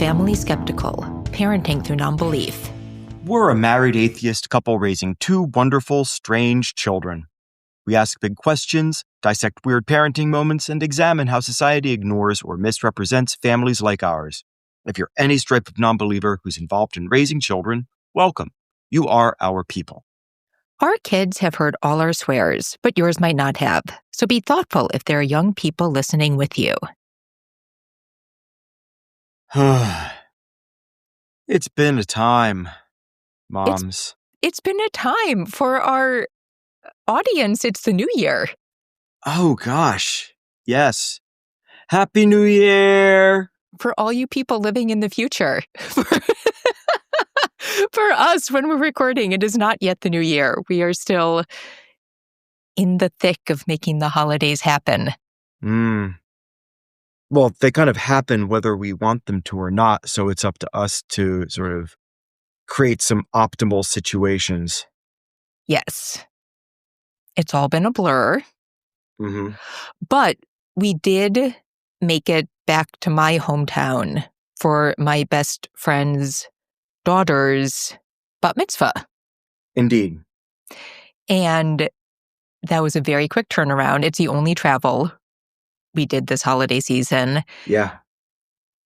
Family Skeptical, Parenting Through Nonbelief. We're a married atheist couple raising two wonderful, strange children. We ask big questions, dissect weird parenting moments, and examine how society ignores or misrepresents families like ours. If you're any stripe of nonbeliever who's involved in raising children, welcome. You are our people. Our kids have heard all our swears, but yours might not have. So be thoughtful if there are young people listening with you. It's been a time, moms. It's been a time for our audience. It's the new year. Oh, gosh. Yes. Happy New Year! For all you people living in the future. For us, when we're recording, it is not yet the new year. We are still in the thick of making the holidays happen. Well, they kind of happen whether we want them to or not, so it's up to us to sort of create some optimal situations. Yes. It's all been a blur. Mm-hmm. But we did make it back to my hometown for my best friend's daughter's bat mitzvah. Indeed. And that was a very quick turnaround. It's the only travel we did this holiday season. Yeah.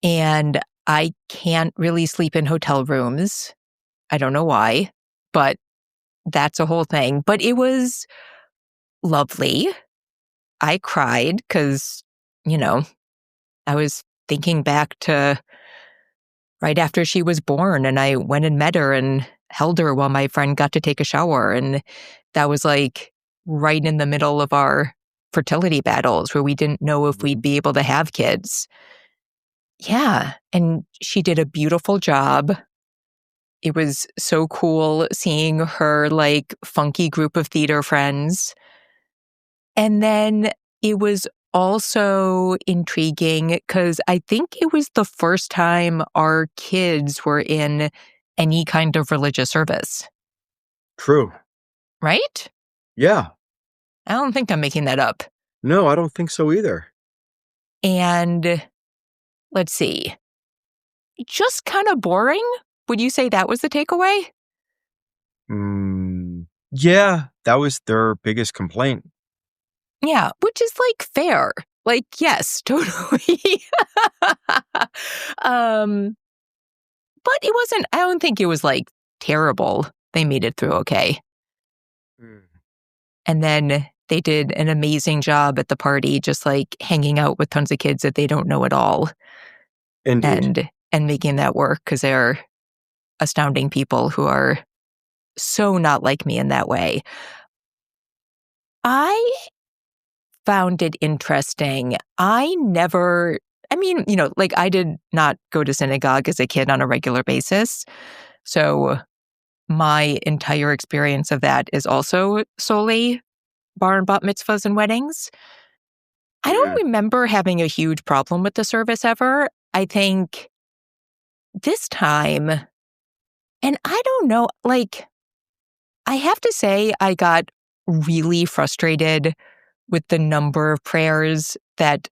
And I can't really sleep in hotel rooms. I don't know why, but that's a whole thing. But it was lovely. I cried because, I was thinking back to right after she was born, and I went and met her and held her while my friend got to take a shower. And that was like right in the middle of our fertility battles where we didn't know if we'd be able to have kids. Yeah. And she did a beautiful job. It was so cool seeing her like funky group of theater friends. And then it was also intriguing because I think it was the first time our kids were in any kind of religious service. True. Right? Yeah. I don't think I'm making that up. No, I don't think so either. And let's see. Just kind of boring? Would you say that was the takeaway? Yeah, that was their biggest complaint. Yeah, which is like fair. Like, yes, totally. But it wasn't, I don't think it was like terrible. They made it through okay. And then they did an amazing job at the party, just like hanging out with tons of kids that they don't know at all. Indeed. And making that work because they're astounding people who are so not like me in that way. I found it interesting. I did not go to synagogue as a kid on a regular basis. So my entire experience of that is also solely bar and bat mitzvahs and weddings. I don't remember having a huge problem with the service ever. I think this time, and I don't know, like, I have to say I got really frustrated with the number of prayers that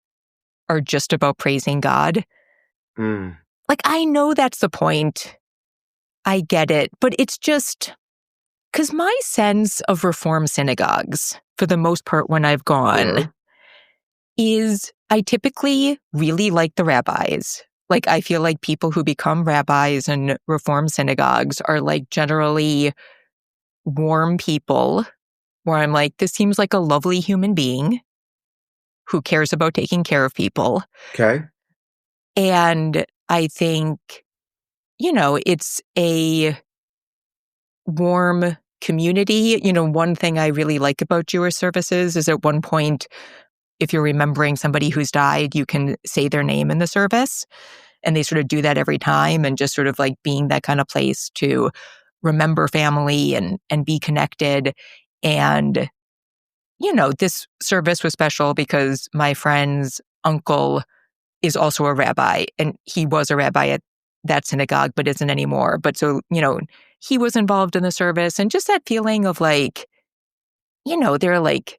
are just about praising God. Like, I know that's the point. I get it. But it's just, because my sense of Reform synagogues, for the most part when I've gone, is I typically really like the rabbis. Like, I feel like people who become rabbis in Reform synagogues are like generally warm people where I'm like, this seems like a lovely human being who cares about taking care of people. Okay. And I think, it's a warm community. One thing I really like about Jewish services is at one point, if you're remembering somebody who's died, you can say their name in the service. And they sort of do that every time, and just sort of like being that kind of place to remember family and be connected. And, this service was special because my friend's uncle is also a rabbi, and he was a rabbi at that synagogue, but isn't anymore. But so, he was involved in the service, and just that feeling of like, there are like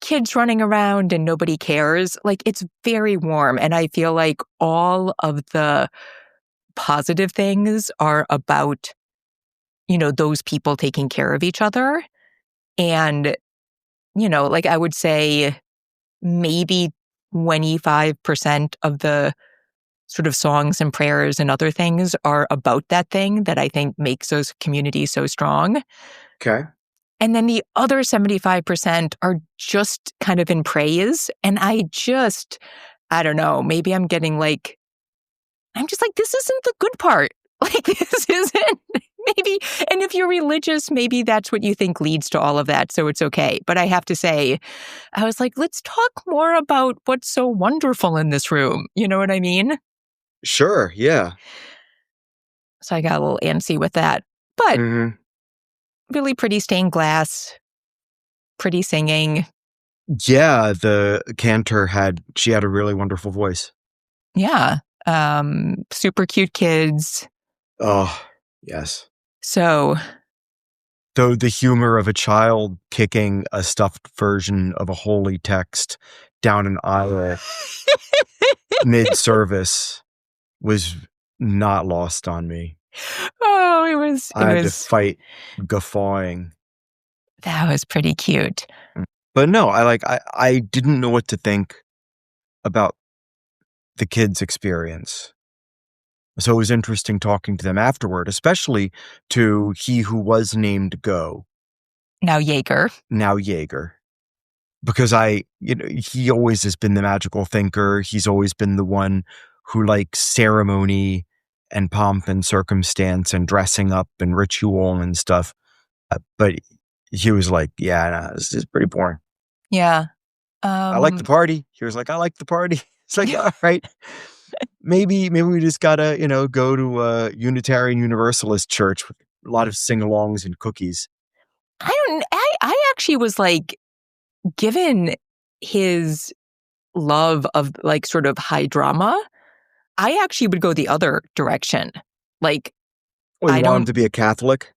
kids running around and nobody cares. Like, it's very warm. And I feel like all of the positive things are about, those people taking care of each other. And, like I would say maybe 25% of the sort of songs and prayers and other things are about that thing that I think makes those communities so strong. Okay. And then the other 75% are just kind of in praise. And I don't know, maybe I'm just like, this isn't the good part. Like, this isn't maybe. And if you're religious, maybe that's what you think leads to all of that. So it's okay. But I have to say, I was like, let's talk more about what's so wonderful in this room. You know what I mean? Sure. Yeah. So I got a little antsy with that. But Mm-hmm. really pretty stained glass, pretty singing. Yeah. The cantor she had a really wonderful voice. Yeah. Super cute kids. Oh, yes. So. Though the humor of a child kicking a stuffed version of a holy text down an aisle mid-service was not lost on me. Oh, it I had to was fight guffawing. That was pretty cute. But no, I didn't know what to think about the kids' experience. So it was interesting talking to them afterward, especially to he who was named Go. Now Jaeger. Because he always has been the magical thinker. He's always been the one who likes ceremony and pomp and circumstance and dressing up and ritual and stuff. But he was like, yeah, no, this is pretty boring. Yeah. I like the party. He was like, I like the party. It's like, all right, maybe we just gotta, go to a Unitarian Universalist church with a lot of sing-alongs and cookies. I actually was like, given his love of like sort of high drama, I actually would go the other direction. Like, Oh, you want him to be a Catholic?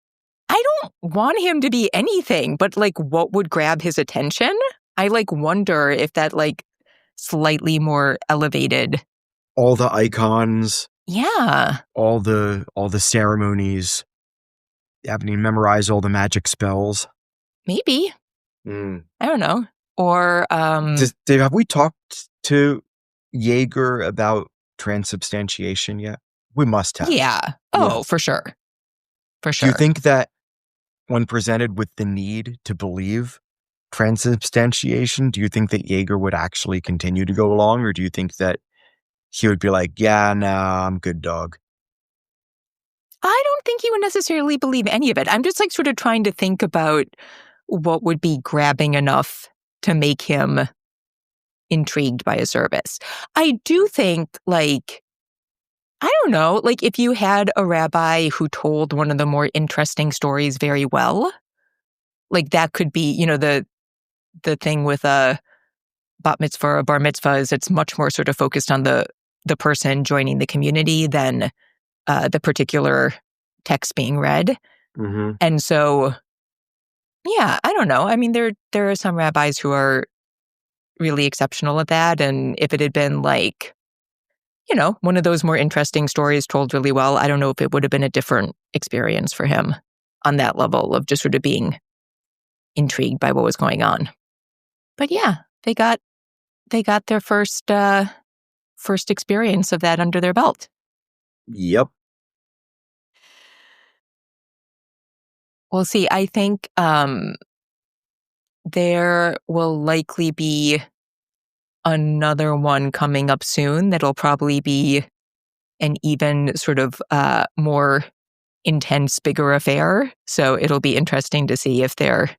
I don't want him to be anything, but like what would grab his attention? I like wonder if that like slightly more elevated. All the icons. Yeah. All the ceremonies. Having to memorize all the magic spells. Maybe. I don't know. Or Dave, have we talked to Jaeger about transubstantiation yet? We must have. Yeah. Oh, yeah. For sure. Do you think that when presented with the need to believe transubstantiation, do you think that Jaeger would actually continue to go along, or do you think that he would be like, yeah, nah, I'm good, dog? I don't think he would necessarily believe any of it. I'm just like sort of trying to think about what would be grabbing enough to make him intrigued by a service. I do think, like, I don't know, like if you had a rabbi who told one of the more interesting stories very well, like that could be, the thing with a bat mitzvah or a bar mitzvah is it's much more sort of focused on the person joining the community than the particular text being read. Mm-hmm. And so, yeah, I don't know. I mean, there are some rabbis who are really exceptional at that. And if it had been like, one of those more interesting stories told really well, I don't know if it would have been a different experience for him on that level of just sort of being intrigued by what was going on. But yeah, they got their first experience of that under their belt. Yep. Well, see, I think there will likely be another one coming up soon that'll probably be an even sort of more intense, bigger affair. So it'll be interesting to see if their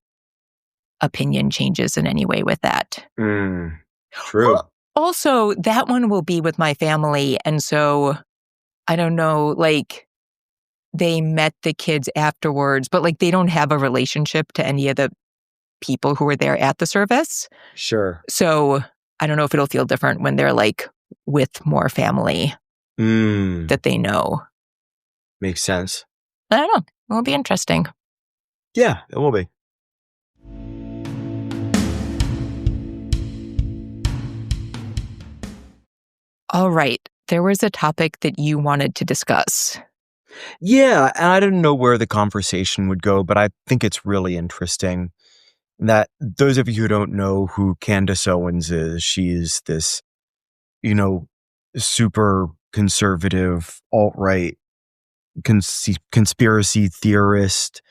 opinion changes in any way with that. True. Well, also, that one will be with my family. And so I don't know, like they met the kids afterwards, but like they don't have a relationship to any of the people who were there at the service. Sure. So I don't know if it'll feel different when they're like with more family that they know. Makes sense. I don't know. It'll be interesting. Yeah, it will be. All right. there was a topic that you wanted to discuss. Yeah, and I didn't know where the conversation would go, but I think it's really interesting that those of you who don't know who Candace Owens is, she's this, you know, super conservative, alt-right conspiracy theorist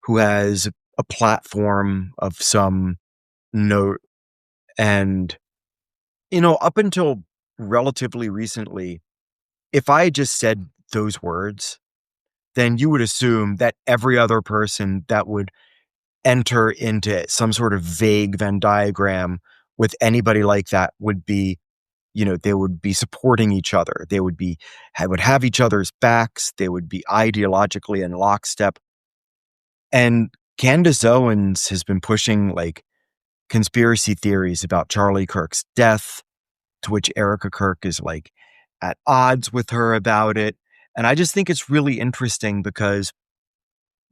who has a platform of some note. And, up until relatively recently, if I just said those words, then you would assume that every other person that would enter into some sort of vague Venn diagram with anybody like that would be, they would be supporting each other. They would have each other's backs. They would be ideologically in lockstep. And Candace Owens has been pushing like conspiracy theories about Charlie Kirk's death, to which Erika Kirk is like at odds with her about it. And I just think it's really interesting because,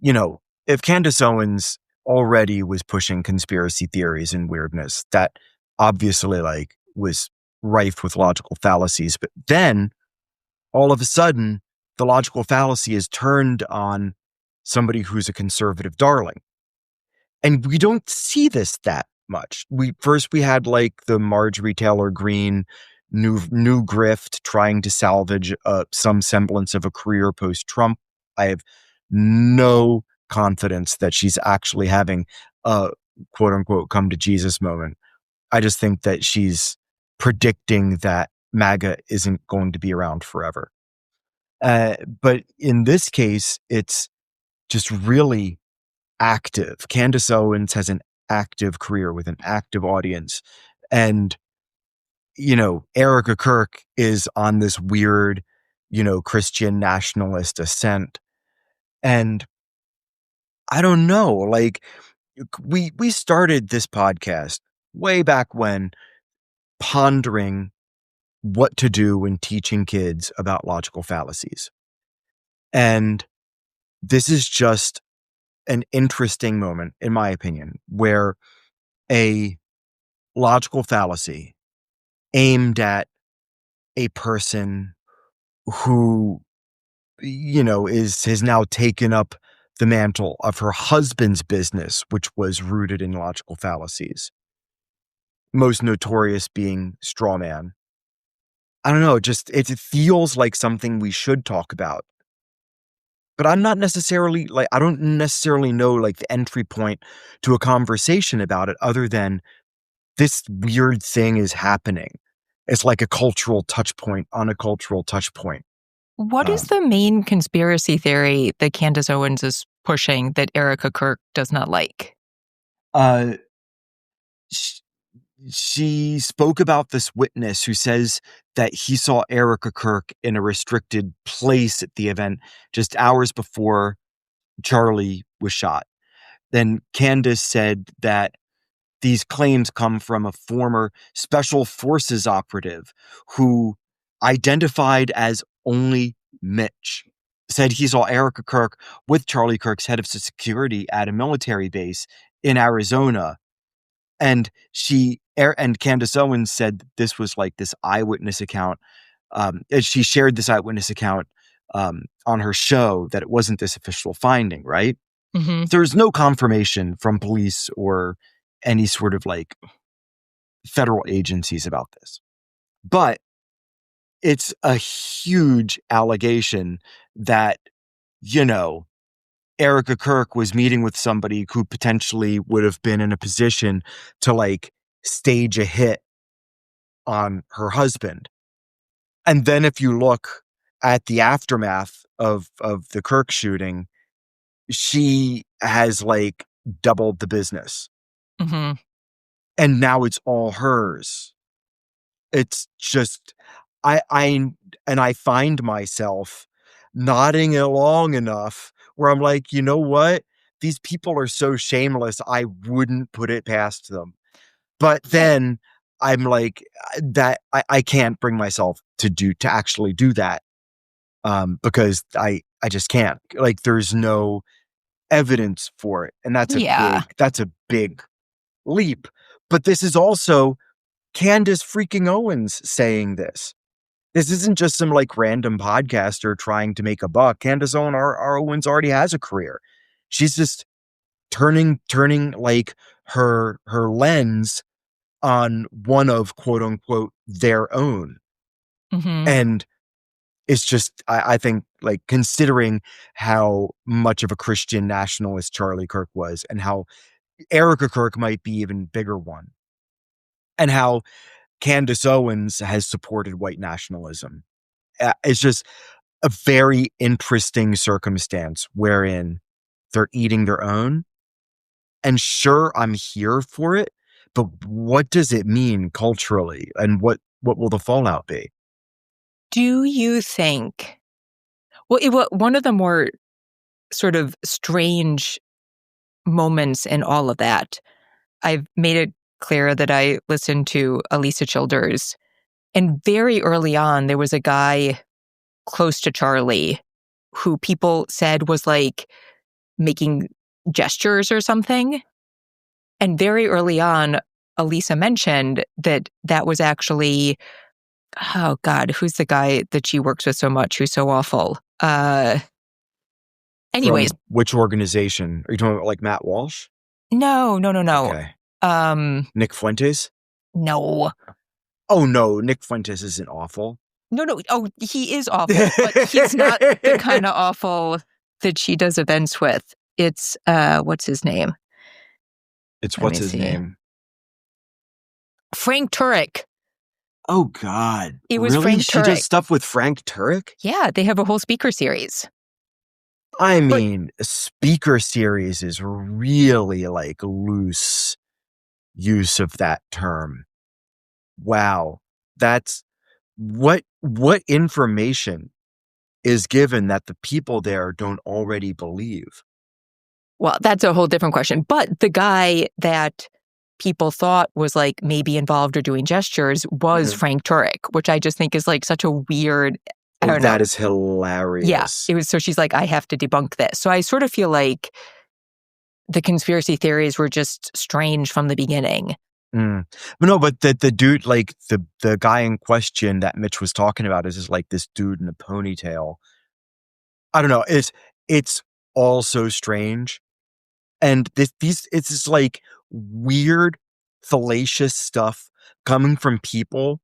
if Candace Owens already was pushing conspiracy theories and weirdness, that obviously like was rife with logical fallacies. But then all of a sudden, the logical fallacy is turned on somebody who's a conservative darling. And we don't see this that much. We had like the Marjorie Taylor Greene new grift trying to salvage some semblance of a career post-Trump. I have no confidence that she's actually having a quote unquote come to Jesus moment. I just think that she's predicting that MAGA isn't going to be around forever. But in this case, it's just really active. Candace Owens has an active career with an active audience. And, Erika Kirk is on this weird, Christian nationalist ascent. And I don't know, like we started this podcast way back when, pondering what to do when teaching kids about logical fallacies. And this is just an interesting moment, in my opinion, where a logical fallacy aimed at a person who, has now taken up the mantle of her husband's business, which was rooted in logical fallacies. Most notorious being straw man. I don't know, it feels like something we should talk about. But I don't necessarily know like the entry point to a conversation about it other than this weird thing is happening. It's like a cultural touch point on a cultural touch point. What is the main conspiracy theory that Candace Owens is pushing that Erika Kirk does not like? Uh, she spoke about this witness who says that he saw Erika Kirk in a restricted place at the event just hours before Charlie was shot. Then Candace said that these claims come from a former special forces operative who identified as only Mitch. Said he saw Erika Kirk with Charlie Kirk's head of security at a military base in Arizona. And Candace Owens said this was like this eyewitness account. She shared this eyewitness account on her show, that it wasn't this official finding, right? Mm-hmm. There's no confirmation from police or any sort of like federal agencies about this. But it's a huge allegation that, Erika Kirk was meeting with somebody who potentially would have been in a position to like stage a hit on her husband. And then if you look at the aftermath of the Kirk shooting, she has like doubled the business. Mm-hmm. And now it's all hers. It's just, I find myself nodding along enough where I'm like, you know what? These people are so shameless, I wouldn't put it past them. But then I'm like, that I can't bring myself to actually do that. Because I just can't. Like, there's no evidence for it. And that's a big leap. But this is also Candace freaking Owens saying this. This isn't just some like random podcaster trying to make a buck. Candace Owens already has a career. She's just turning like her lens on one of quote unquote their own. Mm-hmm. And it's just, I think, like, considering how much of a Christian nationalist Charlie Kirk was, and how Erika Kirk might be even bigger one, and how Candace Owens has supported white nationalism. It's just a very interesting circumstance wherein they're eating their own. And sure, I'm here for it, but what does it mean culturally, and what will the fallout be? Do you think, well, one of the more sort of strange moments in all of that, I've made it clear that I listened to Alisa Childers. And very early on, there was a guy close to Charlie who people said was like making gestures or something. And very early on, Alisa mentioned that that was actually, oh God, who's the guy that she works with so much who's so awful? Anyways, From which organization? Are you talking about like Matt Walsh? no. Okay. Nick Fuentes? No. Oh no, Nick Fuentes isn't awful. No. Oh, he is awful, but he's not the kind of awful that she does events with. It's, what's his name? It's Let what's me his see. name? Frank Turek. Oh God. It was really? Frank She does Turek. stuff with Frank Turek? Yeah, they have a whole speaker series. I mean, a speaker series is really like loose use of that term. Wow. That's what information is given that the people there don't already believe. Well, that's a whole different question. But the guy that people thought was like maybe involved or doing gestures was Frank Turek, which I just think is like such a weird, I don't know. That is hilarious. Yeah, it was. So she's like, I have to debunk this. So I sort of feel like the conspiracy theories were just strange from the beginning. No, but the dude, like the guy in question that Mitch was talking about is just like this dude in a ponytail. I don't know. It's all so strange. And it's just like weird, fallacious stuff coming from people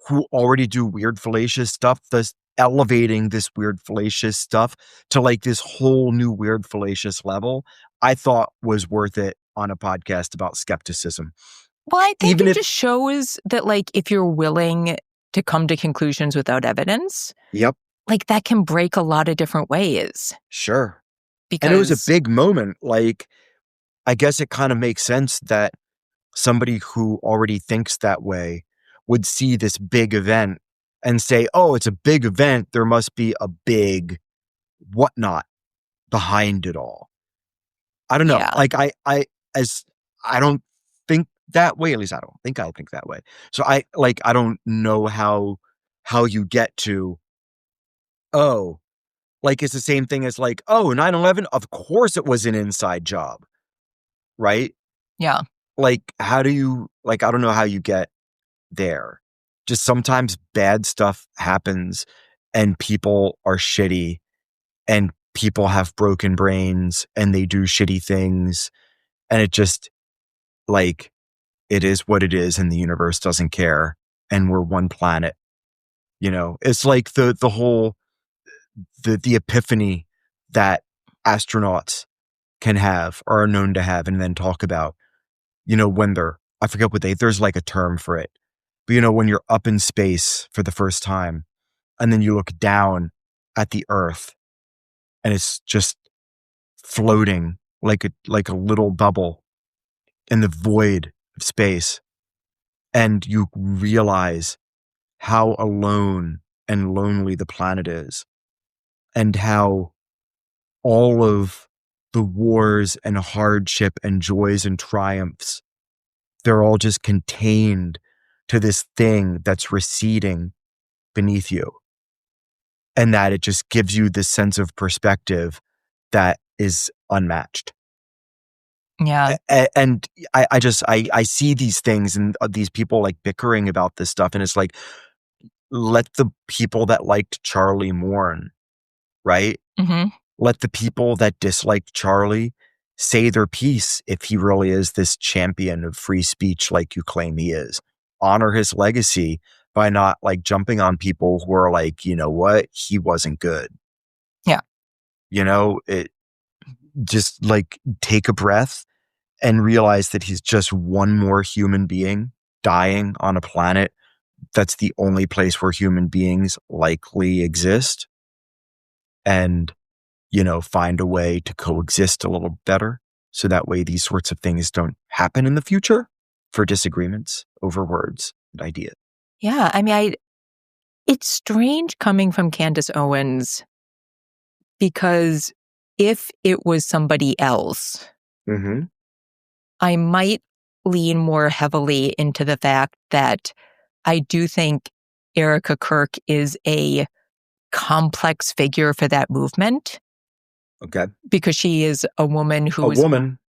who already do weird, fallacious stuff, thus elevating this weird, fallacious stuff to like this whole new weird, fallacious level, I thought was worth it on a podcast about skepticism. Well, I think Even it if, just shows that, like, if you're willing to come to conclusions without evidence, yep, like, that can break a lot of different ways. sure. Because, And it was a big moment. Like, I guess it kind of makes sense that somebody who already thinks that way would see this big event and say, oh, it's a big event. There must be a big whatnot behind it all. I don't know. Yeah. Like I don't think that way. At least I don't think I think that way. So I don't know how you get to, oh, like it's the same thing as like, oh, 9/11, of course it was an inside job. Right? Yeah. Like, how do you, like, I don't know how you get there. Just sometimes bad stuff happens and people are shitty and people have broken brains and they do shitty things. And it just, like, it is what it is and the universe doesn't care. And we're one planet. You know, it's like the whole, the epiphany that astronauts can have or are known to have and then talk about, you know, when they're, I forget what there's like a term for it, but you know, when you're up in space for the first time and then you look down at the Earth and it's just floating like a little bubble in the void of space. And you realize how alone and lonely the planet is and how all of the wars and hardship and joys and triumphs, they're all just contained to this thing that's receding beneath you. And that it just gives you this sense of perspective that is unmatched. Yeah. And I see these things and these people like bickering about this stuff. And it's like, let the people that liked Charlie mourn, right? Mm-hmm. Let the people that disliked Charlie say their piece if he really is this champion of free speech like you claim he is. Honor his legacy by not like jumping on people who are like, you know what, he wasn't good. Yeah. It just like take a breath and realize that he's just one more human being dying on a planet that's the only place where human beings likely exist. And find a way to coexist a little better. So that way these sorts of things don't happen in the future for disagreements over words and ideas. Yeah. I mean, it's strange coming from Candace Owens because if it was somebody else, Mm-hmm. I might lean more heavily into the fact that I do think Erika Kirk is a complex figure for that movement. Okay. Because she is a woman who A is woman,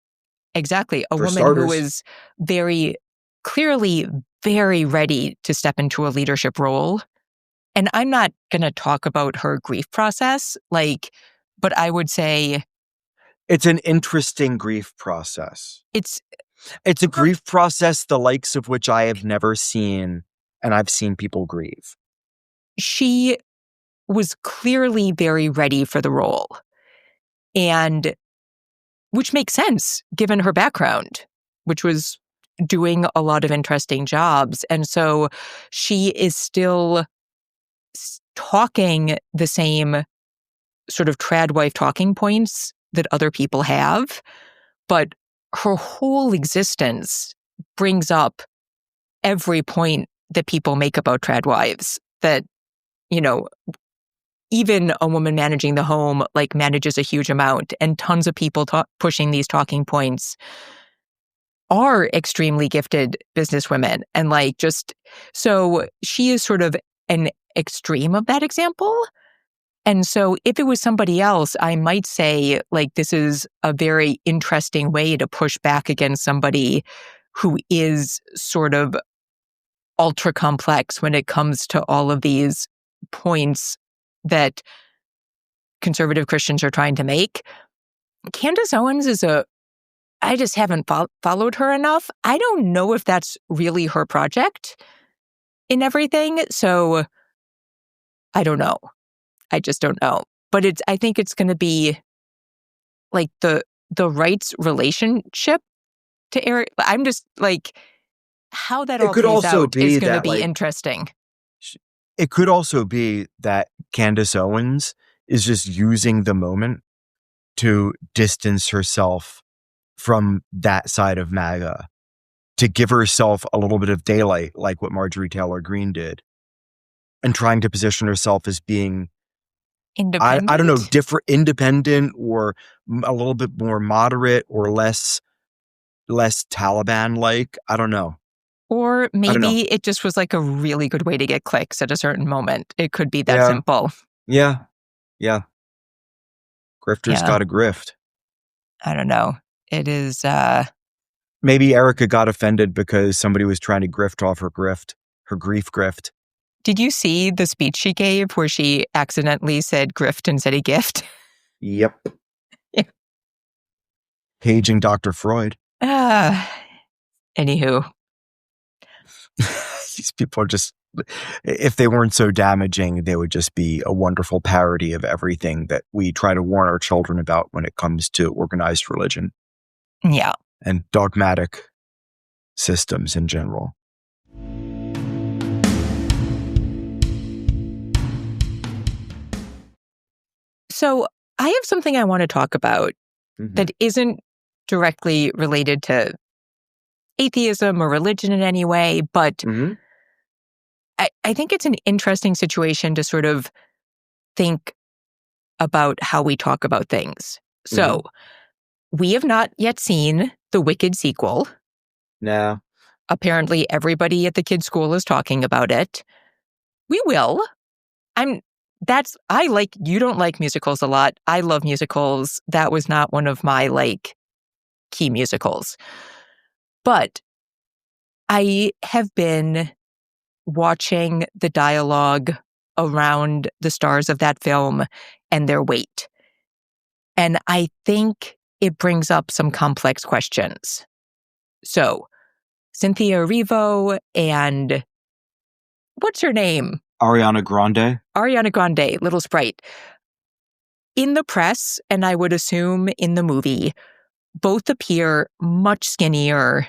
exactly a for woman who starters. is very clearly very ready to step into a leadership role. And I'm not going to talk about her grief process, but I would say It's an interesting grief process. it's It's a her, grief process the likes of which I have never seen, and I've seen people grieve. she was clearly very ready for the role. And which makes sense given her background, which was doing a lot of interesting jobs. And so she is still talking the same sort of trad wife talking points that other people have, but her whole existence brings up every point that people make about trad wives that, even a woman managing the home manages a huge amount, and tons of people pushing these talking points are extremely gifted businesswomen. And so she is sort of an extreme of that example. And so if it was somebody else, I might say this is a very interesting way to push back against somebody who is sort of ultra complex when it comes to all of these points that conservative Christians are trying to make. Candace Owens I just haven't followed her enough. I don't know if that's really her project in everything. So I don't know. I just don't know. But I think it's going to be the rights relationship to Eric. I'm just how that It all could plays also out is be going to that be interesting. it could also be that Candace Owens is just using the moment to distance herself from that side of MAGA, to give herself a little bit of daylight, like what Marjorie Taylor Greene did, and trying to position herself as being, Independent? I don't know, different, independent, or a little bit more moderate, or less Taliban-like. I don't know. Or I don't know. maybe it just was a really good way to get clicks at a certain moment. It could be that Yeah. simple. Yeah. Grifters got to grift. I don't know. It is... Maybe Erika got offended because somebody was trying to grift off her grief grift. Did you see the speech she gave where she accidentally said grift instead of gift? Yep. Yeah. Paging Dr. Freud. Anywho. These people are just, if they weren't so damaging, they would just be a wonderful parody of everything that we try to warn our children about when it comes to organized religion. Yeah. And dogmatic systems in general. So I have something I want to talk about that isn't directly related to atheism or religion in any way, but I think it's an interesting situation to sort of think about how we talk about things. So we have not yet seen the Wicked sequel. No. Apparently everybody at the kids' school is talking about it. We will. You don't like musicals a lot. I love musicals. That was not one of my key musicals. But I have been watching the dialogue around the stars of that film and their weight. And I think it brings up some complex questions. So, Cynthia Erivo and what's her name? Ariana Grande. Ariana Grande, Little Sprite. In the press, and I would assume in the movie, both appear much skinnier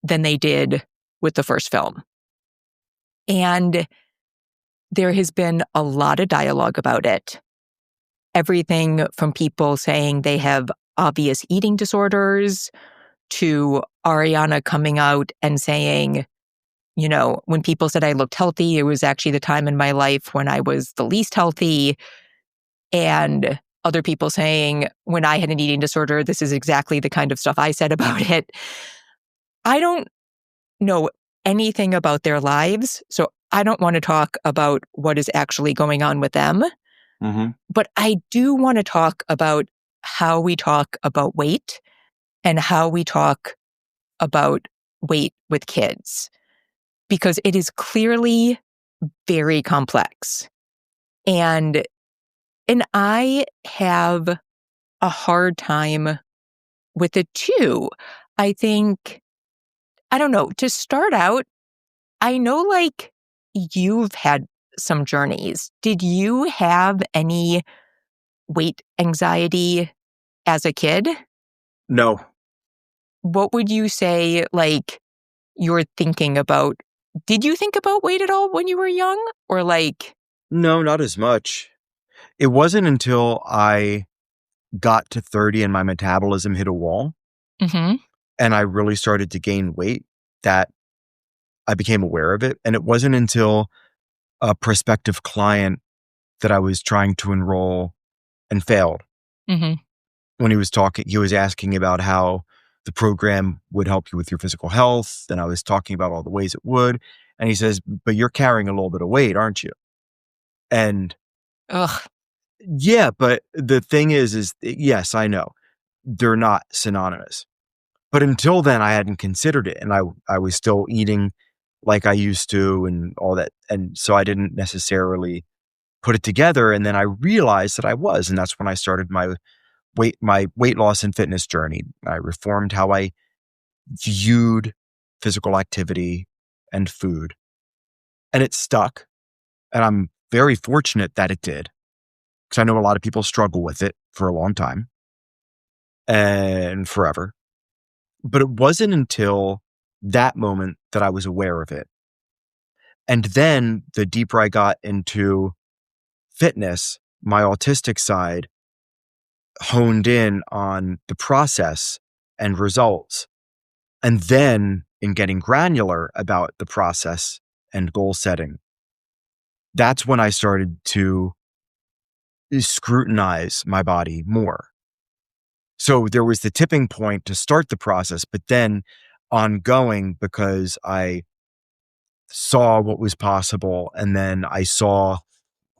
than they did with the first film. And there has been a lot of dialogue about it. Everything from people saying they have obvious eating disorders to Ariana coming out and saying, you know, when people said I looked healthy, it was actually the time in my life when I was the least healthy. And other people saying, when I had an eating disorder, this is exactly the kind of stuff I said about it. I don't know anything about their lives, so I don't want to talk about what is actually going on with them. Mm-hmm. But I do want to talk about how we talk about weight and how we talk about weight with kids, because it is clearly very complex. And I have a hard time with it too. I think, I don't know, to start out, I know like you've had some journeys. Did you have any weight anxiety as a kid? No. What would you say, like, you're thinking about? Did you think about weight at all when you were young? Or like... No, not as much. It wasn't until I got to 30 and my metabolism hit a wall Mm-hmm. and I really started to gain weight that I became aware of it. And it wasn't until a prospective client that I was trying to enroll and failed. Mm-hmm. When he was asking about how the program would help you with your physical health. And I was talking about all the ways it would. And he says, but you're carrying a little bit of weight, aren't you? And Ugh. yeah, but the thing is yes, I know they're not synonymous. But until then, I hadn't considered it. And I was still eating like I used to and all that. And so I didn't necessarily put it together. And then I realized that I was. And that's when I started my weight loss and fitness journey. I reformed how I viewed physical activity and food. And it stuck. And I'm very fortunate that it did. Because I know a lot of people struggle with it for a long time and forever. But it wasn't until that moment that I was aware of it. And then the deeper I got into fitness, my autistic side honed in on the process and results. And then in getting granular about the process and goal setting, that's when I started to scrutinize my body more. So there was the tipping point to start the process, but then ongoing because I saw what was possible. And then I saw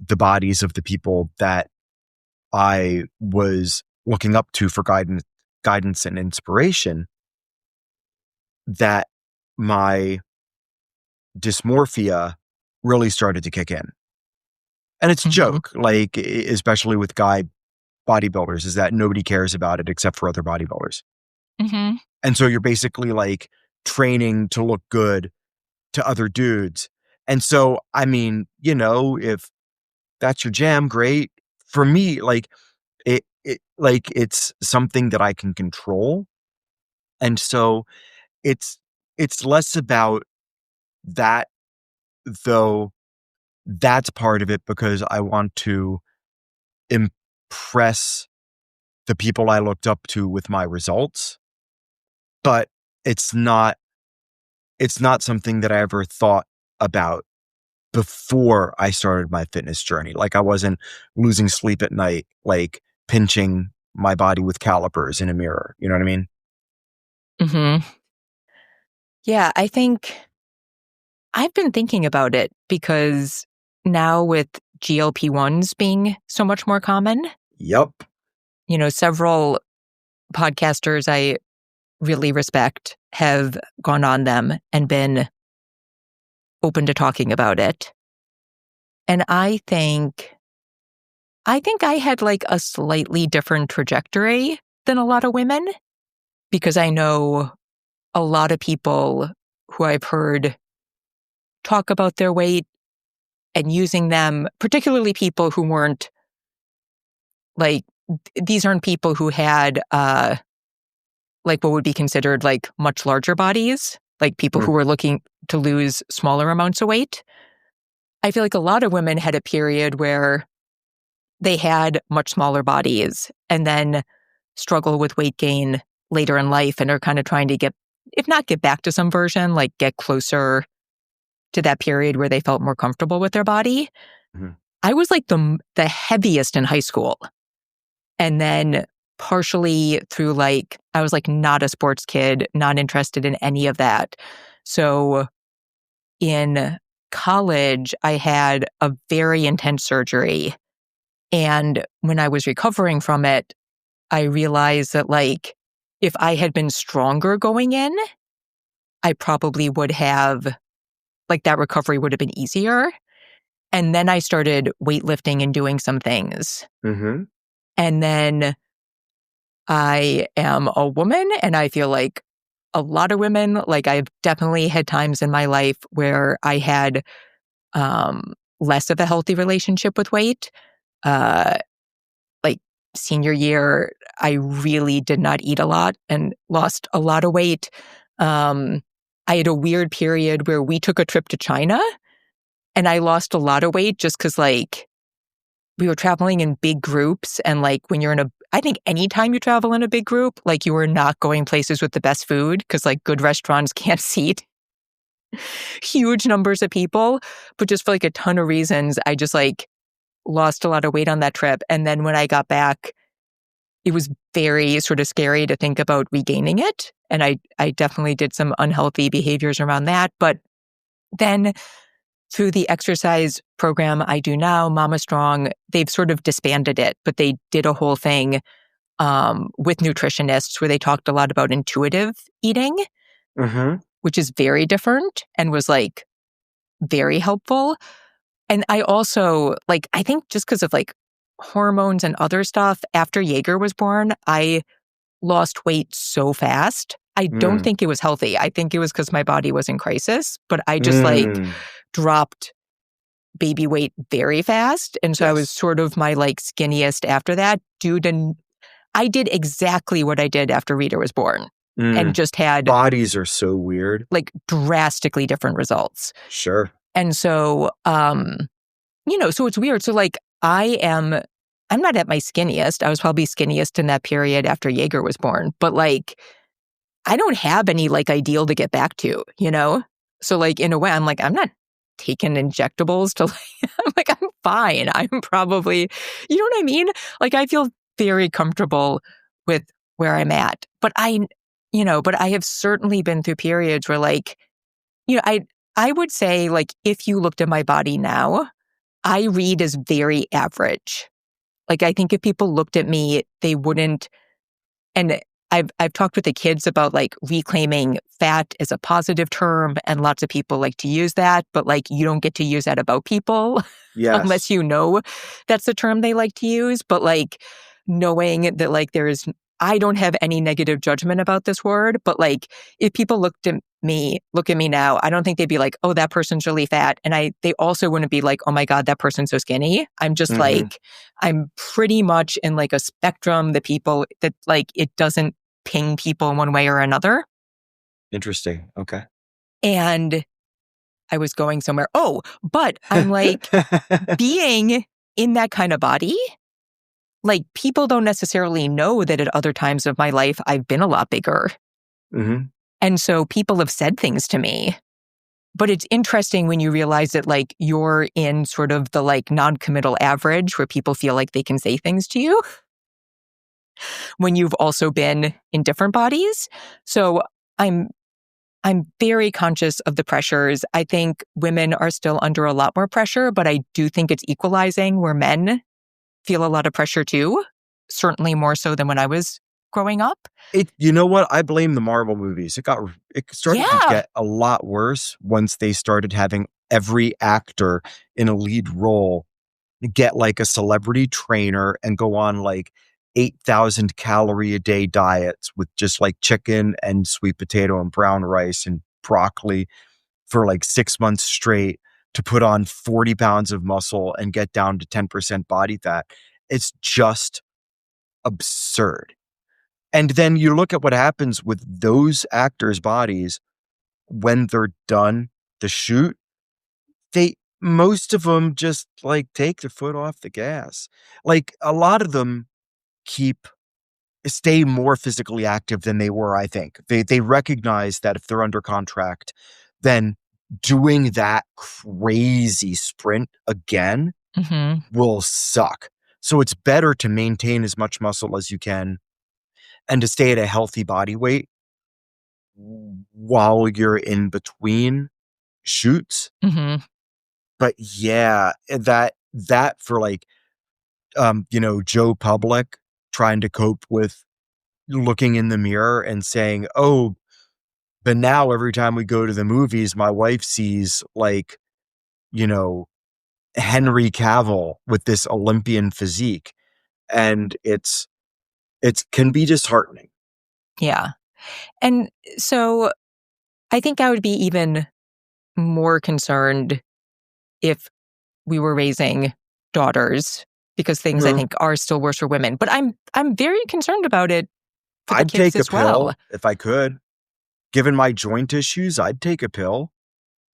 the bodies of the people that I was looking up to for guidance and inspiration, that my dysmorphia really started to kick in. And it's a joke, like, especially with guy bodybuilders, is that nobody cares about it except for other bodybuilders. Mm-hmm. And so you're basically like training to look good to other dudes. And so, I mean, if that's your jam, great. For me, like it's something that I can control. And so it's less about that, though that's part of it because I want to impress the people I looked up to with my results. But it's not something that I ever thought about before I started my fitness journey. Like I wasn't losing sleep at night, like pinching my body with calipers in a mirror. You know what I mean? Mm-hmm. Yeah, I think I've been thinking about it because now with GLP-1s being so much more common, Yep. several podcasters I really respect have gone on them and been open to talking about it. And I think I had like a slightly different trajectory than a lot of women, because I know a lot of people who I've heard talk about their weight and using them, particularly people who weren't like, these aren't people who had like what would be considered like much larger bodies, like people who were looking to lose smaller amounts of weight. I feel like a lot of women had a period where they had much smaller bodies and then struggle with weight gain later in life and are kind of trying to get, if not get back to some version, like get closer to that period where they felt more comfortable with their body. Mm-hmm. I was like the heaviest in high school. And then partially through like, I was like not a sports kid, not interested in any of that. So in college, I had a very intense surgery. And when I was recovering from it, I realized that like, if I had been stronger going in, I probably would have, like that recovery would have been easier. And then I started weightlifting and doing some things. Mm-hmm. And then I am a woman, and I feel like a lot of women, like I've definitely had times in my life where I had less of a healthy relationship with weight. Like senior year, I really did not eat a lot and lost a lot of weight. I had a weird period where we took a trip to China and I lost a lot of weight just because like we were traveling in big groups. And like when you're I think anytime you travel in a big group, like you are not going places with the best food because like good restaurants can't seat huge numbers of people. But just for like a ton of reasons, I just like lost a lot of weight on that trip. And then when I got back, it was very sort of scary to think about regaining it. And I definitely did some unhealthy behaviors around that. But then through the exercise program I do now, Mama Strong, they've sort of disbanded it, but they did a whole thing with nutritionists where they talked a lot about intuitive eating, which is very different and was like very helpful. And I also, like, I think just because of like hormones and other stuff, after Jaeger was born, I lost weight so fast. I don't think it was healthy. I think it was because my body was in crisis, but I just like dropped baby weight very fast. And so I was sort of my like skinniest after that due to, I did exactly what I did after Rita was born and just had bodies are so weird, like drastically different results. Sure. And so, you know, so it's weird. So like I'm not at my skinniest. I was probably skinniest in that period after Jaeger was born, but like, I don't have any like ideal to get back to, you know? So like in a way, I'm like, I'm not taking injectables to like, I'm like, I'm fine. I'm probably, you know what I mean? Like I feel very comfortable with where I'm at. But but I have certainly been through periods where like, you know, I would say like, if you looked at my body now, I read as very average. Like I think if people looked at me, they wouldn't, and I've talked with the kids about like reclaiming fat as a positive term, and lots of people like to use that, but like you don't get to use that about people unless you know that's the term they like to use. But like knowing that like I don't have any negative judgment about this word, but like if people look at me now, I don't think they'd be like, oh, that person's really fat. And they also wouldn't be like, oh my God, that person's so skinny. I'm just like, I'm pretty much in like a spectrum that people that like, it doesn't ping people in one way or another. Interesting. Okay. And I was going somewhere. Oh, but I'm like being in that kind of body. Like people don't necessarily know that at other times of my life, I've been a lot bigger. And so people have said things to me, but it's interesting when you realize that like you're in sort of the like non-committal average where people feel like they can say things to you when you've also been in different bodies. So I'm very conscious of the pressures. I think women are still under a lot more pressure, but I do think it's equalizing where men feel a lot of pressure too, certainly more so than when I was growing up. You know what? I blame the Marvel movies. It started to get a lot worse once they started having every actor in a lead role get like a celebrity trainer and go on like 8,000 calorie a day diets with just like chicken and sweet potato and brown rice and broccoli for like 6 months straight to put on 40 pounds of muscle and get down to 10% body fat. It's just absurd. And then you look at what happens with those actors' bodies when they're done the shoot. Most of them just like take their foot off the gas. Like a lot of them stay more physically active than they were, I think. They recognize that if they're under contract, then doing that crazy sprint again will suck. So it's better to maintain as much muscle as you can and to stay at a healthy body weight while you're in between shoots. But yeah, that for like Joe Public trying to cope with looking in the mirror and saying, "Oh, but now every time we go to the movies, my wife sees like, Henry Cavill with this Olympian physique." And it can be disheartening. Yeah. And so I think I would be even more concerned if we were raising daughters, because things I think are still worse for women. But I'm very concerned about it for the I'd kids take a as well. pill if I could. Given my joint issues, I'd take a pill.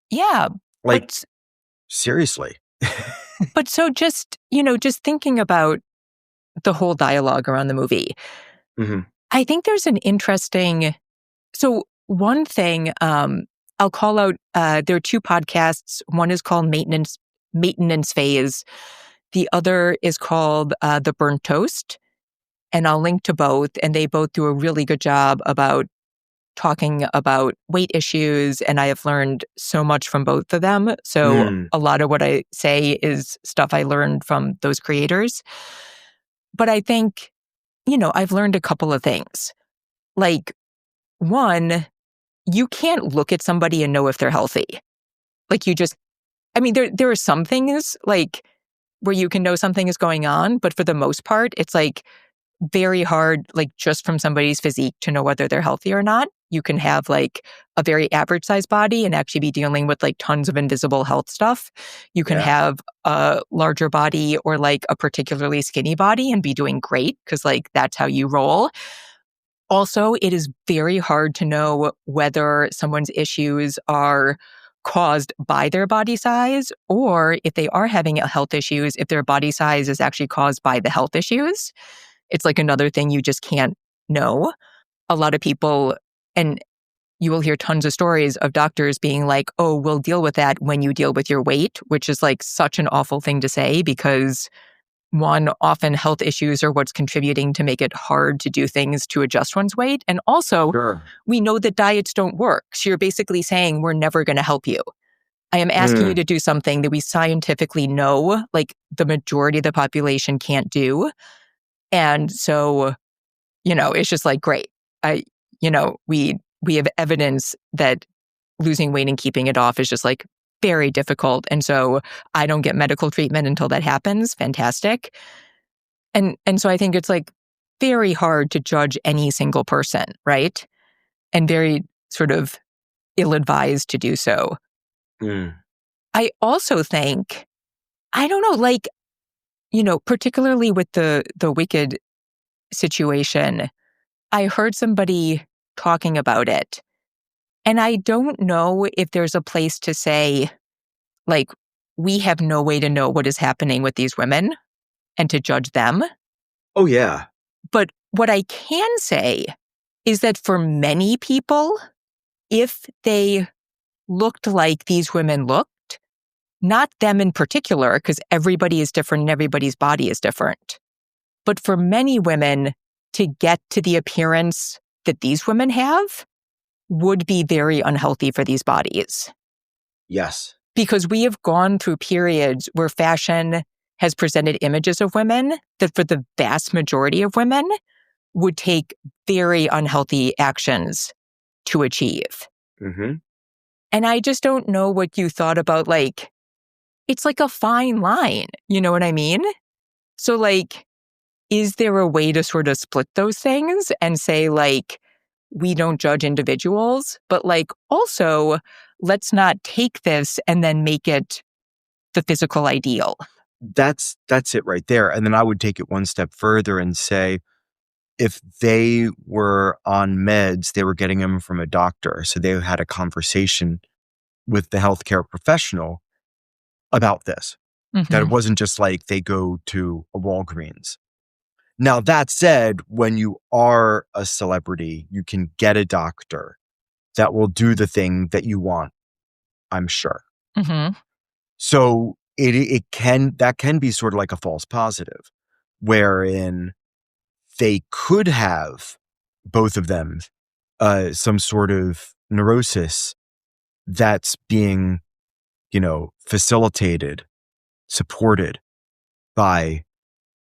Yeah. Like, seriously. But so just thinking about the whole dialogue around the movie, I think there's an interesting. So one thing I'll call out. There are two podcasts. One is called Maintenance Phase. The other is called The Burnt Toast, and I'll link to both. And they both do a really good job about talking about weight issues, and I have learned so much from both of them. So a lot of what I say is stuff I learned from those creators. But I think, I've learned a couple of things. Like, one, you can't look at somebody and know if they're healthy. Like, there are some things like where you can know something is going on, but for the most part, it's like very hard, like just from somebody's physique to know whether they're healthy or not. You can have like a very average sized body and actually be dealing with like tons of invisible health stuff. You can have a larger body or like a particularly skinny body and be doing great because like that's how you roll. Also, it is very hard to know whether someone's issues are caused by their body size or if they are having health issues, if their body size is actually caused by the health issues. It's like another thing you just can't know. A lot of people, and you will hear tons of stories of doctors being like, "Oh, we'll deal with that when you deal with your weight," which is like such an awful thing to say because one, often health issues are what's contributing to make it hard to do things to adjust one's weight. And also, we know that diets don't work. So you're basically saying we're never going to help you. I am asking you to do something that we scientifically know, like the majority of the population can't do. And so, it's just like, great. We have evidence that losing weight and keeping it off is just like very difficult. And so I don't get medical treatment until that happens. Fantastic. And so I think it's like very hard to judge any single person, right? And very sort of ill-advised to do so. I also think, I don't know, like, particularly with the Wicked situation, I heard somebody talking about it. And I don't know if there's a place to say, like, we have no way to know what is happening with these women and to judge them. Oh, yeah. But what I can say is that for many people, if they looked like these women looked, not them in particular, because everybody is different and everybody's body is different, but for many women to get to the appearance that these women have would be very unhealthy for these bodies. Yes. Because we have gone through periods where fashion has presented images of women that for the vast majority of women would take very unhealthy actions to achieve. And I just don't know what you thought about, like, it's like a fine line. You know what I mean? So, like, is there a way to sort of split those things and say, like, we don't judge individuals, but, like, also let's not take this and then make it the physical ideal? That's it right there. And then I would take it one step further and say, if they were on meds, they were getting them from a doctor. So they had a conversation with the healthcare professional about this. That it wasn't just like they go to a Walgreens. Now, that said, when you are a celebrity, you can get a doctor that will do the thing that you want, I'm sure. Mm-hmm. So that can be sort of like a false positive, wherein they could have, both of them, some sort of neurosis that's being, facilitated, supported by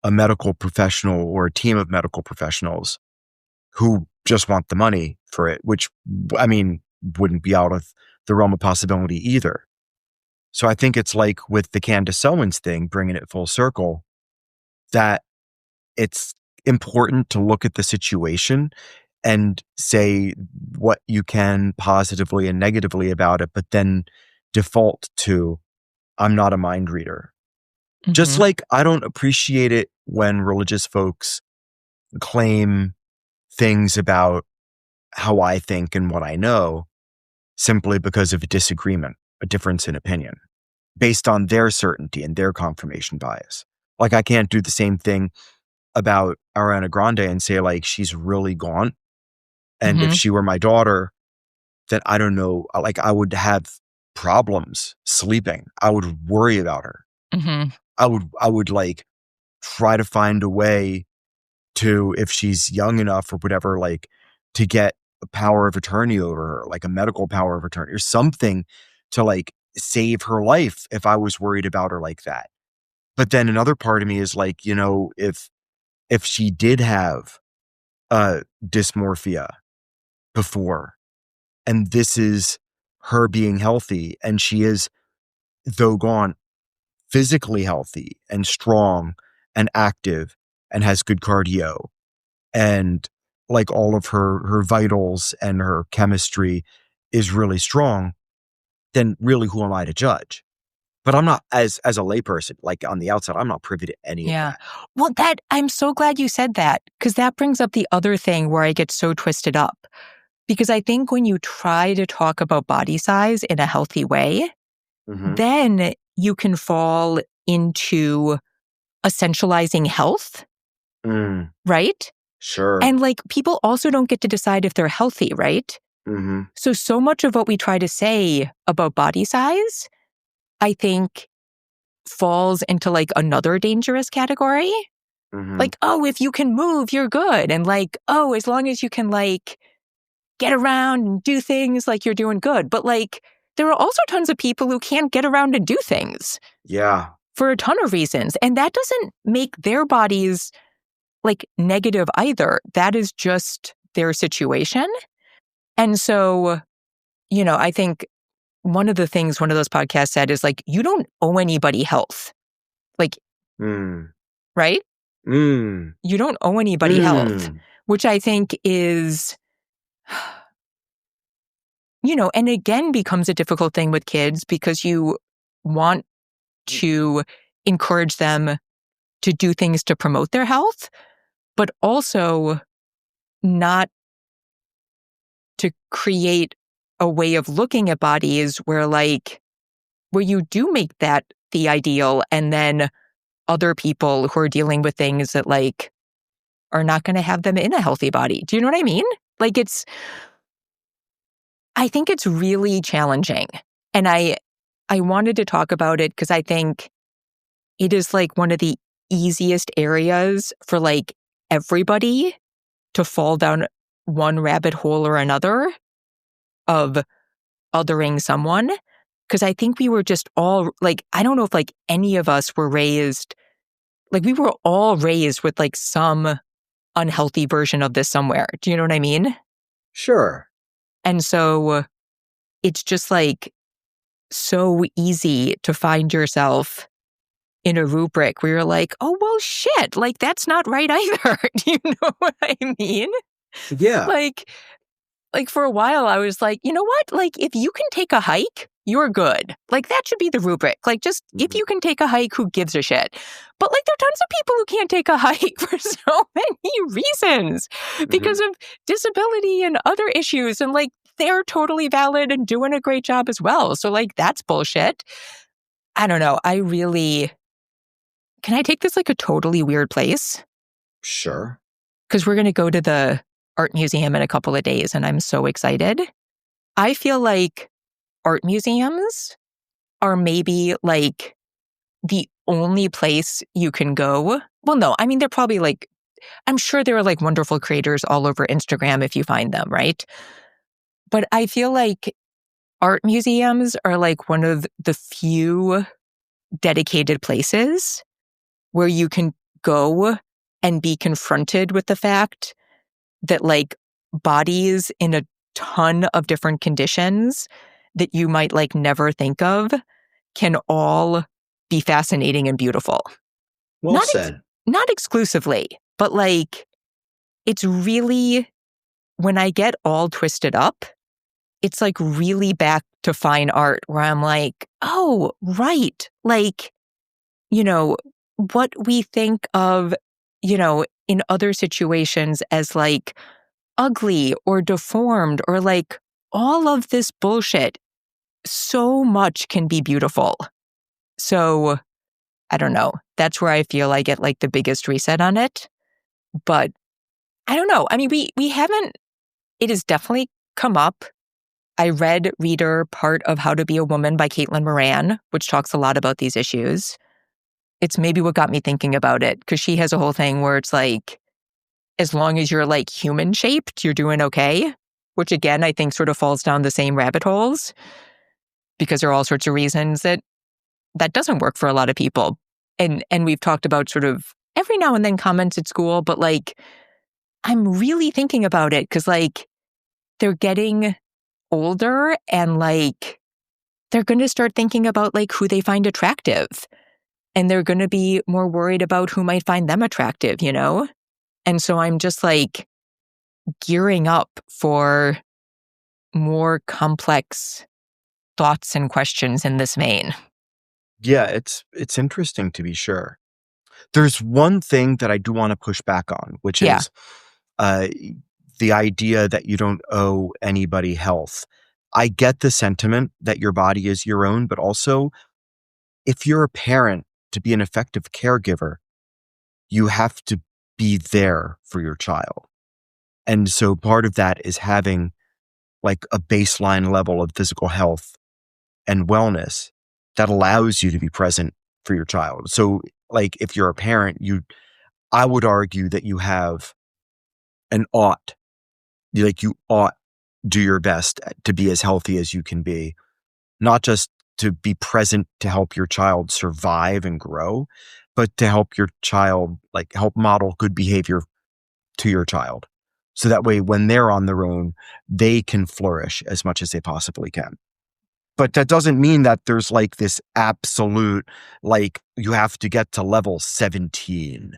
a medical professional or a team of medical professionals who just want the money for it, which, I mean, wouldn't be out of the realm of possibility either. So I think it's like with the Candace Owens thing, bringing it full circle, that it's important to look at the situation and say what you can positively and negatively about it, but then default to, I'm not a mind reader. Mm-hmm. Just like I don't appreciate it when religious folks claim things about how I think and what I know simply because of a disagreement, a difference in opinion, based on their certainty and their confirmation bias. Like, I can't do the same thing about Ariana Grande and say, like, she's really gaunt. And if she were my daughter, then I don't know, like, I would have problems sleeping. I would worry about her. Mm-hmm. I would like try to find a way to, if she's young enough or whatever, like, to get a power of attorney over her, like a medical power of attorney or something to, like, save her life if I was worried about her like that. But then another part of me is like, if she did have dysmorphia before, and this is her being healthy, and she is, though gaunt, physically healthy and strong and active and has good cardio and like all of her vitals and her chemistry is really strong, then really who am I to judge? But I'm not, as a layperson, like on the outside, I'm not privy to any of that. Well, I'm so glad you said that, because that brings up the other thing where I get so twisted up. Because I think when you try to talk about body size in a healthy way, then you can fall into essentializing health, right? Sure. And like, people also don't get to decide if they're healthy, right? So much of what we try to say about body size, I think, falls into like another dangerous category. Like, oh, if you can move, you're good. And like, oh, as long as you can like get around and do things, like, you're doing good. But like, there are also tons of people who can't get around and do things. Yeah. For a ton of reasons. And that doesn't make their bodies like negative either. That is just their situation. And so, I think one of the things one of those podcasts said is like, you don't owe anybody health. Like, right? You don't owe anybody health, which I think is, and again becomes a difficult thing with kids, because you want to encourage them to do things to promote their health, but also not to create a way of looking at bodies where you do make that the ideal, and then other people who are dealing with things that like are not going to have them in a healthy body. Do you know what I mean? Like, I think it's really challenging. And I wanted to talk about it because I think it is like one of the easiest areas for like everybody to fall down one rabbit hole or another of othering someone. Because I think we were just all like, I don't know if like any of us were raised, like we were all raised with like some unhealthy version of this somewhere. Do you know what I mean? Sure. And so it's just like so easy to find yourself in a rubric where you're like, oh, well, shit, like that's not right either. Do you know what I mean? Yeah. Like for a while, I was like, you know what? Like, if you can take a hike, you're good. Like, that should be the rubric. Like, just if you can take a hike, who gives a shit? But like, there are tons of people who can't take a hike for so many reasons because of disability and other issues. And like, they're totally valid and doing a great job as well. So like, that's bullshit. I don't know. Can I take this like a totally weird place? Sure. Because we're going to go to the art museum in a couple of days and I'm so excited. I feel like art museums are maybe like the only place you can go. Well, no, I mean, they're probably like, I'm sure there are like wonderful creators all over Instagram if you find them, right? But I feel like art museums are like one of the few dedicated places where you can go and be confronted with the fact that like bodies in a ton of different conditions that you might like never think of can all be fascinating and beautiful. Well said. Not exclusively, but like it's really, when I get all twisted up, it's like really back to fine art where I'm like, oh, right. Like, you know, what we think of, in other situations as like ugly or deformed or like all of this bullshit, so much can be beautiful. So I don't know. That's where I feel I get like the biggest reset on it. But I don't know. I mean, we haven't, it has definitely come up. I read Reader part of How to Be a Woman by Caitlin Moran, which talks a lot about these issues. It's maybe what got me thinking about it, because she has a whole thing where it's like, as long as you're like human shaped, you're doing okay, which again, I think sort of falls down the same rabbit holes because there are all sorts of reasons that doesn't work for a lot of people. And we've talked about sort of every now and then comments at school, but like, I'm really thinking about it because like they're getting older and like they're going to start thinking about like who they find attractive. And they're going to be more worried about who might find them attractive, you know? And so I'm just like gearing up for more complex thoughts and questions in this vein. Yeah, it's interesting to be sure. There's one thing that I do want to push back on, which is the idea that you don't owe anybody health. I get the sentiment that your body is your own, but also if you're a parent, to be an effective caregiver, you have to be there for your child. And so part of that is having like a baseline level of physical health and wellness that allows you to be present for your child. So like if you're a parent, I would argue that you have an ought. You ought do your best to be as healthy as you can be, not just to be present to help your child survive and grow, but to help your child, like help model good behavior to your child. So that way, when they're on their own, they can flourish as much as they possibly can. But that doesn't mean that there's like this absolute, like you have to get to level 17.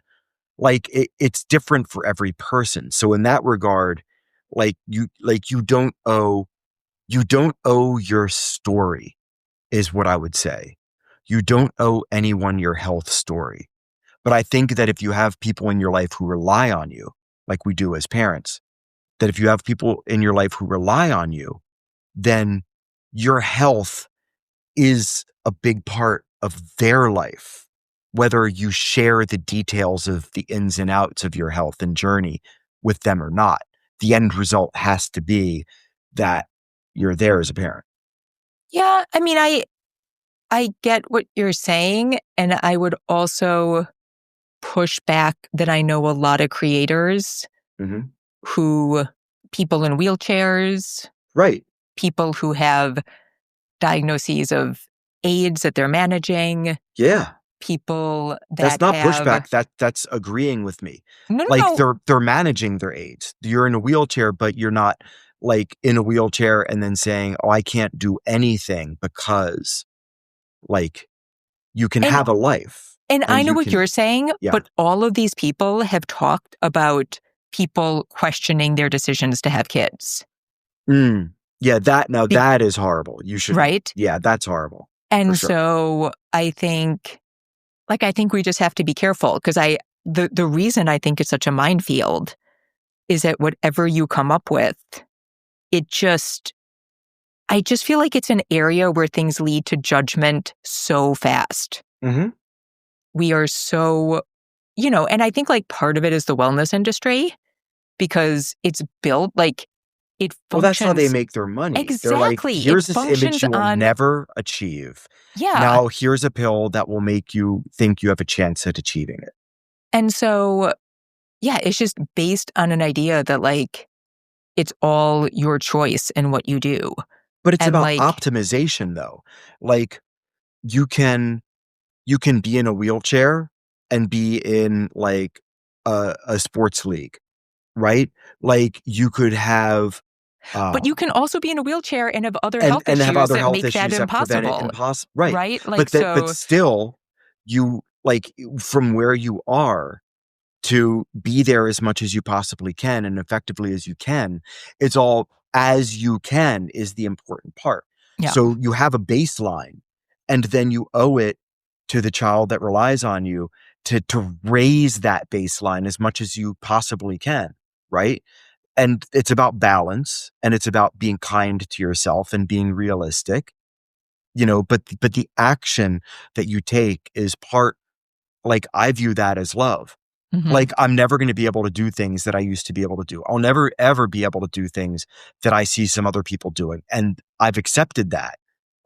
Like it's different for every person. So in that regard, you don't owe your story is what I would say. You don't owe anyone your health story. But I think that if you have people in your life who rely on you, like we do as parents, that if you have people in your life who rely on you, then your health is a big part of their life, whether you share the details of the ins and outs of your health and journey with them or not. The end result has to be that you're there as a parent. Yeah, I mean, I get what you're saying, and I would also push back that I know a lot of creators who, people in wheelchairs, right? People who have diagnoses of AIDS that they're managing. Yeah. People that that's not have, pushback. That's agreeing with me. No, like they're managing their AIDS. You're in a wheelchair, but you're not like in a wheelchair and then saying, oh, I can't do anything because like you can And have a life. And I know you what can, you're saying, yeah. but all of these people have talked about people questioning their decisions to have kids. Yeah, that is horrible. You shouldn't. Right? Yeah, that's horrible. For And sure. so I think we just have to be careful because the reason I think it's such a minefield is that whatever you come up with, I just feel like it's an area where things lead to judgment so fast. Mm-hmm. We are so, and I think like part of it is the wellness industry because it's built like it functions. Well, that's how they make their money. Exactly. They're like, here's this image you will on, never achieve. Yeah. Now here's a pill that will make you think you have a chance at achieving it. And so, yeah, it's just based on an idea that like it's all your choice in what you do. But it's and about like, optimization though. Like you can be in a wheelchair and be in like a sports league, right? Like you could have but you can also be in a wheelchair and have other and health issues have other that health make that issues that prevent it impossible. impossible. Right. Right? Like, but still you like from where you are to be there as much as you possibly can and effectively as you can. It's all as you can is the important part. Yeah. So you have a baseline and then you owe it to the child that relies on you to raise that baseline as much as you possibly can. Right. And it's about balance and it's about being kind to yourself and being realistic, but the action that you take is part, like I view that as love. Mm-hmm. Like I'm never going to be able to do things that I used to be able to do. I'll never, ever be able to do things that I see some other people doing. And I've accepted that.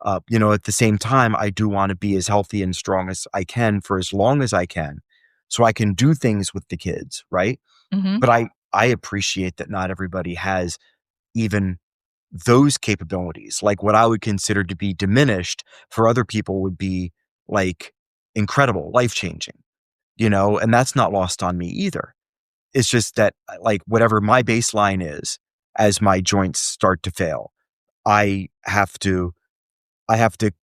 At the same time, I do want to be as healthy and strong as I can for as long as I can so I can do things with the kids. Right. Mm-hmm. But I appreciate that not everybody has even those capabilities. Like what I would consider to be diminished for other people would be like incredible, life-changing, and that's not lost on me either. It's just that like whatever my baseline is, as my joints start to fail, I have to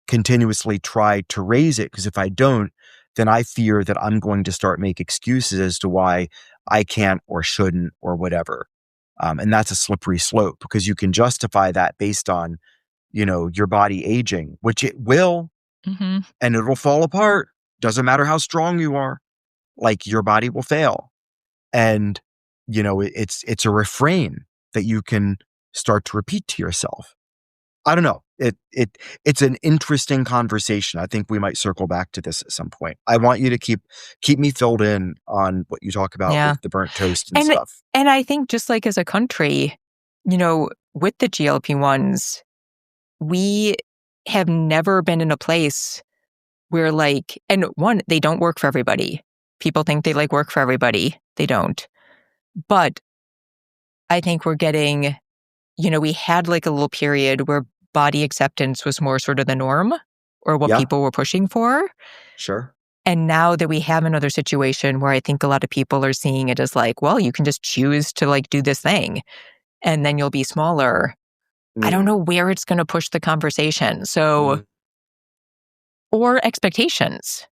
continuously try to raise it because if I don't, then I fear that I'm going to start make excuses as to why I can't or shouldn't or whatever. And that's a slippery slope because you can justify that based on, your body aging, which it will, Mm-hmm. and it'll fall apart. Doesn't matter how strong you are, like your body will fail. And, it's a refrain that you can start to repeat to yourself. I don't know. It's an interesting conversation. I think we might circle back to this at some point. I want you to keep me filled in on what you talk about with the burnt toast and stuff. And I think just like as a country, with the GLP-1s, we have never been in a place where like, and one, they don't work for everybody. People think they like work for everybody. They don't. But I think we're getting, we had like a little period where body acceptance was more sort of the norm or what people were pushing for. Sure. And now that we have another situation where I think a lot of people are seeing it as like, well, you can just choose to like do this thing and then you'll be smaller. I don't know where it's going to push the conversation. So, or expectations.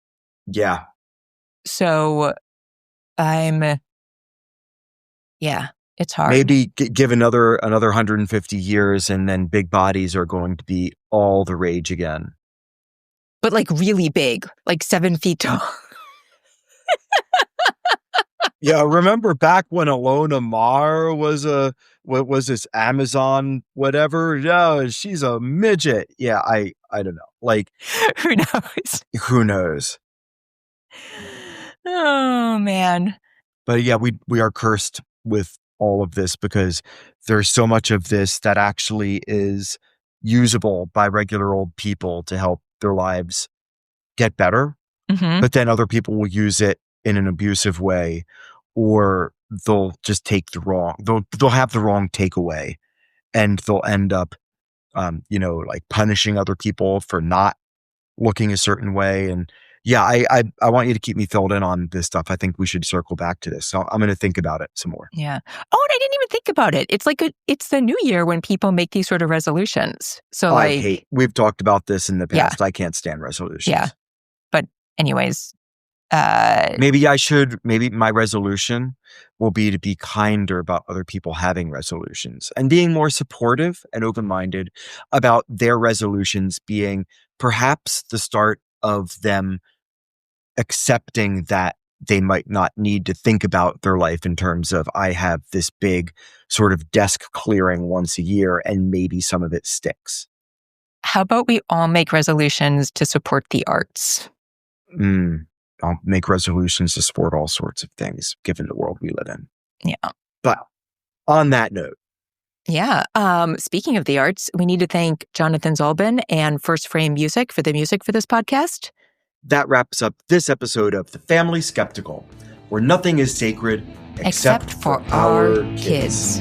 Yeah. So it's hard. Maybe give another 150 years and then big bodies are going to be all the rage again. But like really big, like 7 feet tall. Yeah, remember back when Alona Mar was this Amazon whatever? Yeah, she's a midget. Yeah, I don't know. Like Who knows? Who knows? Oh man. But yeah, we are cursed with all of this because there's so much of this that actually is usable by regular old people to help their lives get better. Mm-hmm. But then other people will use it in an abusive way, or they'll just take they'll have the wrong takeaway, and they'll end up, like punishing other people for not looking a certain way. And Yeah, I want you to keep me filled in on this stuff. I think we should circle back to this. So I'm going to think about it some more. Yeah. Oh, and I didn't even think about it. It's like it's the new year when people make these sort of resolutions. So we've talked about this in the past. Yeah. I can't stand resolutions. Yeah. But anyways, maybe my resolution will be to be kinder about other people having resolutions and being more supportive and open-minded about their resolutions being perhaps the start of them accepting that they might not need to think about their life in terms of, I have this big sort of desk clearing once a year and maybe some of it sticks. How about we all make resolutions to support the arts? I'll make resolutions to support all sorts of things, given the world we live in. Yeah. But on that note. Yeah. Speaking of the arts, we need to thank Jonathan Zalbin and First Frame Music for the music for this podcast. That wraps up this episode of The Family Skeptical, where nothing is sacred except for our kids.